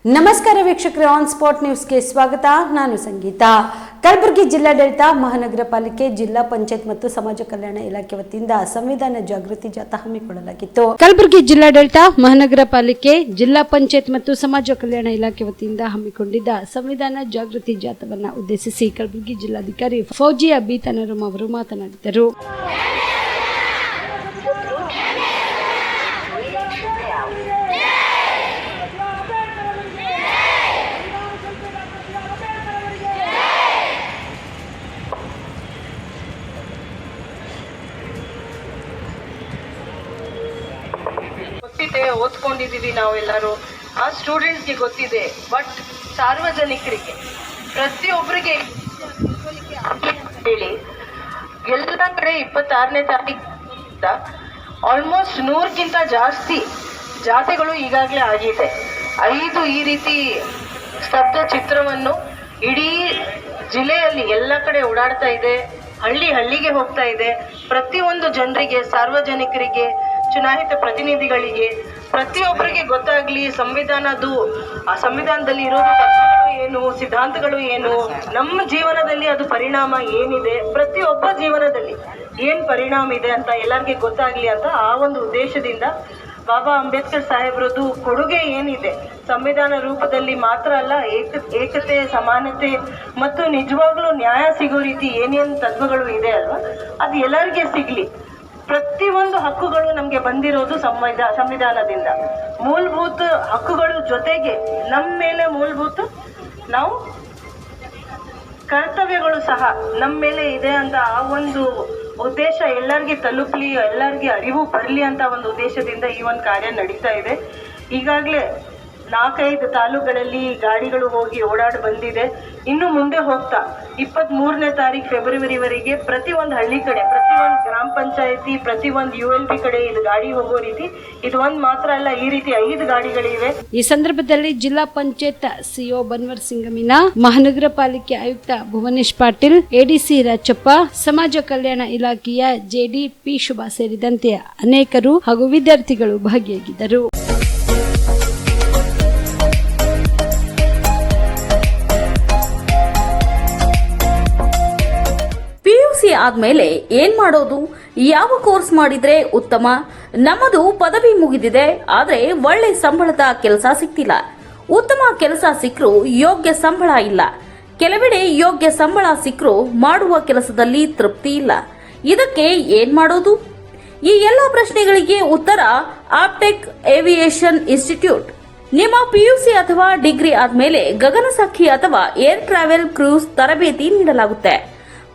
ನಮಸ್ಕಾರ ವೀಕ್ಷಕರೇ, on spot ನ್ಯೂಸ್ಗೆ ಸ್ವಾಗತ. ನಾನು ಸಂಗೀತ. ಕಲಬುರಗಿ ಜಿಲ್ಲಾಡಳಿತ, ಮಹಾನಗರ ಪಾಲಿಕೆ, ಜಿಲ್ಲಾ ಪಂಚಾಯತ್ ಮತ್ತು ಸಮಾಜ ಕಲ್ಯಾಣ ಇಲಾಖೆ ವತಿಯಿಂದ ಸಂವಿಧಾನ ಜಾಗೃತಿ ಜಾಥಾ ಹಮ್ಮಿಕೊಳ್ಳಲಾಗಿತ್ತು. ಕಲಬುರಗಿ ಜಿಲ್ಲಾಡಳಿತ, ಮಹಾನಗರ ಪಾಲಿಕೆ, ಜಿಲ್ಲಾ ಪಂಚಾಯತ್ ಮತ್ತು ಸಮಾಜ ಕಲ್ಯಾಣ ಇಲಾಖೆ ವತಿಯಿಂದ ಹಮ್ಮಿಕೊಂಡಿದ್ದ ಸಂವಿಧಾನ ಜಾಗೃತಿ ಜಾಥಾವನ್ನು ಉದ್ದೇಶಿಸಿ ಕಲಬುರಗಿ ಜಿಲ್ಲಾಧಿಕಾರಿ ಫೌಜಿಯಾ ಬಿ ತನರುಮ್ ಅವರು ಮಾತನಾಡಿದರು. ಓದ್ಕೊಂಡಿದೀವಿ ನಾವೆಲ್ಲರೂ, ಆ ಸ್ಟೂಡೆಂಟ್ಸ್ಗೆ ಗೊತ್ತಿದೆ. ಬಟ್ ಸಾರ್ವಜನಿಕರಿಗೆ, ಪ್ರತಿಯೊಬ್ಬರಿಗೆ ಹೇಳಿ ಎಲ್ಲ ಕಡೆ 26ನೇ ತಾರೀಕಿಂದ ಆಲ್ಮೋಸ್ಟ್ 100ಕ್ಕಿಂತ ಜಾಸ್ತಿ ಜಾಥೆಗಳು ಈಗಾಗಲೇ ಆಗಿದೆ. 5 ಈ ರೀತಿ ಸ್ತಬ್ಧ ಚಿತ್ರವನ್ನು ಇಡೀ ಜಿಲ್ಲೆಯಲ್ಲಿ ಎಲ್ಲ ಕಡೆ ಓಡಾಡ್ತಾ ಇದೆ, ಹಳ್ಳಿಗೆ ಹೋಗ್ತಾ ಇದೆ. ಪ್ರತಿಯೊಂದು ಜನರಿಗೆ, ಸಾರ್ವಜನಿಕರಿಗೆ, ಚುನಾಯಿತ ಪ್ರತಿನಿಧಿಗಳಿಗೆ, ಪ್ರತಿಯೊಬ್ಬರಿಗೆ ಗೊತ್ತಾಗ್ಲಿ ಆ ಸಂವಿಧಾನದಲ್ಲಿ ಇರೋದು ತತ್ವಗಳು ಏನು, ಸಿದ್ಧಾಂತಗಳು ಏನು, ನಮ್ಮ ಜೀವನದಲ್ಲಿ ಅದು ಪರಿಣಾಮ ಏನಿದೆ, ಪ್ರತಿಯೊಬ್ಬ ಜೀವನದಲ್ಲಿ ಏನ್ ಪರಿಣಾಮ ಇದೆ ಅಂತ ಎಲ್ಲರಿಗೆ ಗೊತ್ತಾಗ್ಲಿ ಅಂತ ಆ ಒಂದು ಉದ್ದೇಶದಿಂದ ಬಾಬಾ ಅಂಬೇಡ್ಕರ್ ಸಾಹೇಬ್ರದ್ದು ಕೊಡುಗೆ ಏನಿದೆ, ಸಂವಿಧಾನ ರೂಪದಲ್ಲಿ ಮಾತ್ರ ಅಲ್ಲ, ಏಕತೆ, ಸಮಾನತೆ ಮತ್ತು ನಿಜವಾಗ್ಲೂ ನ್ಯಾಯ ಸಿಗೋ ರೀತಿ ಏನೇನು ತತ್ವಗಳು ಇದೆ ಅಲ್ವಾ, ಅದು ಎಲ್ಲರಿಗೆ ಸಿಗ್ಲಿ. ಪ್ರತಿಯೊಂದು ಹಕ್ಕುಗಳು ನಮಗೆ ಬಂದಿರೋದು ಸಂವಿಧಾನದಿಂದ. ಮೂಲಭೂತ ಹಕ್ಕುಗಳು ಜೊತೆಗೆ ನಮ್ಮ ಮೇಲೆ ಮೂಲಭೂತ ನಾವು ಕರ್ತವ್ಯಗಳು ಸಹ ನಮ್ಮ ಮೇಲೆ ಇದೆ ಅಂತ ಆ ಒಂದು ಉದ್ದೇಶ ಎಲ್ಲರಿಗೆ ತಲುಪಲಿ, ಎಲ್ಲರಿಗೆ ಅರಿವು ಬರಲಿ ಅಂತ ಒಂದು ಉದ್ದೇಶದಿಂದ ಈ ಒಂದು ಕಾರ್ಯ ನಡೀತಾ ಇದೆ. ಈಗಾಗಲೇ 4-5 ತಾಲೂಕುಗಳಲ್ಲಿ ಗಾಡಿಗಳು ಹೋಗಿ ಓಡಾಡಿ ಬಂದಿದೆ. ಇನ್ನು ಮುಂದೆ ಹೋಗ್ತಾ 23ನೇ ತಾರೀಕು ಫೆಬ್ರವರಿವರೆಗೆ ಪ್ರತಿಯೊಂದು ಹಳ್ಳಿ ಕಡೆ, ಪ್ರತಿಯೊಂದು ಗ್ರಾಮ ಪಂಚಾಯತಿ, ಪ್ರತಿಯೊಂದು ULP ಕಡೆ ಇದು ಗಾಡಿ ಹೋಗೋ ರೀತಿ, ಇದು ಒಂದು ಮಾತ್ರ ಅಲ್ಲ, ಈ ರೀತಿ 5 ಗಾಡಿಗಳಿವೆ. ಈ ಸಂದರ್ಭದಲ್ಲಿ ಜಿಲ್ಲಾ ಪಂಚಾಯತ್ CO ಬನ್ವರ್ ಸಿಂಗಮೀನಾ, ಮಹಾನಗರ ಪಾಲಿಕೆ ಆಯುಕ್ತ ಭುವನೇಶ್ ಪಾಟೀಲ್, ADC ರಾಚಪ್ಪ, ಸಮಾಜ ಕಲ್ಯಾಣ ಇಲಾಖೆಯ JDP ಶುಭಾ ಸೇರಿದಂತೆ ಅನೇಕರು ಹಾಗೂ ವಿದ್ಯಾರ್ಥಿಗಳು ಭಾಗಿಯಾಗಿದ್ದರು. ಆದ್ಮೇಲೆ ಏನ್ ಮಾಡೋದು, ಯಾವ ಕೋರ್ಸ್ ಮಾಡಿದ್ರೆ ಉತ್ತಮ? ನಮ್ಮದು ಪದವಿ ಮುಗಿದಿದೆ, ಆದ್ರೆ ಒಳ್ಳೆ ಸಂಬಳದ ಕೆಲಸ ಸಿಕ್ತಿಲ್ಲ. ಉತ್ತಮ ಕೆಲಸ ಸಿಕ್ಕರೂ ಯೋಗ್ಯ ಸಂಬಳ ಇಲ್ಲ. ಕೆಲವೆಡೆ ಯೋಗ್ಯ ಸಂಬಳ ಸಿಕ್ಕರೂ ಮಾಡುವ ಕೆಲಸದಲ್ಲಿ ತೃಪ್ತಿ ಇಲ್ಲ. ಇದಕ್ಕೆ ಏನ್ ಮಾಡೋದು? ಈ ಎಲ್ಲ ಪ್ರಶ್ನೆಗಳಿಗೆ ಉತ್ತರ ಆಪ್ಟೆಕ್ ಏವಿಯೇಷನ್ ಇನ್ಸ್ಟಿಟ್ಯೂಟ್. ನಿಮ್ಮ PUC ಅಥವಾ ಡಿಗ್ರಿ ಆದ್ಮೇಲೆ ಗಗನಸಖಿ ಅಥವಾ ಏರ್ ಟ್ರಾವೆಲ್ ಕ್ರೂಸ್ ತರಬೇತಿ ನೀಡಲಾಗುತ್ತೆ.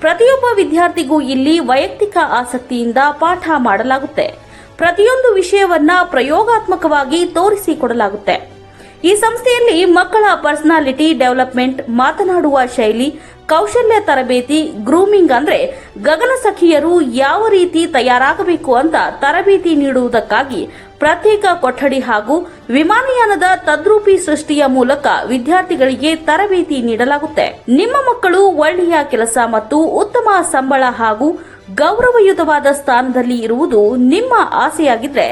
ಪ್ರತಿಯೊಬ್ಬ ವಿದ್ಯಾರ್ಥಿಗೂ ಇಲ್ಲಿ ವೈಯಕ್ತಿಕ ಆಸಕ್ತಿಯಿಂದ ಪಾಠ ಮಾಡಲಾಗುತ್ತೆ. ಪ್ರತಿಯೊಂದು ವಿಷಯವನ್ನ ಪ್ರಯೋಗಾತ್ಮಕವಾಗಿ ತೋರಿಸಿಕೊಡಲಾಗುತ್ತೆ. ಈ ಸಂಸ್ಥೆಯಲ್ಲಿ ಮಕ್ಕಳ ಪರ್ಸನಾಲಿಟಿ ಡೆವಲಪ್ಮೆಂಟ್, ಮಾತನಾಡುವ ಶೈಲಿ, ಕೌಶಲ್ಯ ತರಬೇತಿ, ಗ್ರೂಮಿಂಗ್ ಅಂದ್ರೆ ಗಗನಸಖಿಯರು ಯಾವ ರೀತಿ ತಯಾರಾಗಬೇಕು ಅಂತ ತರಬೇತಿ ನೀಡುವುದಕ್ಕಾಗಿ ಪ್ರತ್ಯೇಕ ಕೊಠಡಿ ಹಾಗೂ ವಿಮಾನಯಾನದ ತದ್ರೂಪಿ ಸೃಷ್ಟಿಯ ಮೂಲಕ ವಿದ್ಯಾರ್ಥಿಗಳಿಗೆ ತರಬೇತಿ ನೀಡಲಾಗುತ್ತೆ. ನಿಮ್ಮ ಮಕ್ಕಳು ಒಳ್ಳೆಯ ಕೆಲಸ ಮತ್ತು ಉತ್ತಮ ಸಂಬಳ ಹಾಗೂ ಗೌರವಯುತವಾದ ಸ್ಥಾನದಲ್ಲಿ ಇರುವುದು ನಿಮ್ಮ ಆಸೆಯಾಗಿದ್ರೆ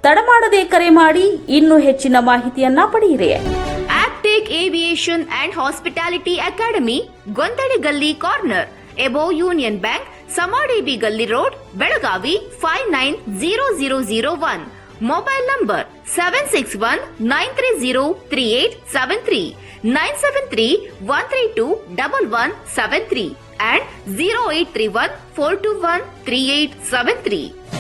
ತಡಮಾಡದೆ ಕರೆ ಮಾಡಿ ಇನ್ನೂ ಹೆಚ್ಚಿನ ಮಾಹಿತಿಯನ್ನ ಪಡೆಯಿರಿ. Aptech aviation and hospitality academy, ಗೊಂದಡಿ ಗಲ್ಲಿ corner, above union bank, Samadevi ಗಲ್ಲಿ road, Belagavi 590001. Mobile number 761-930-3873, 973-132-1173 and 0831-421-3873.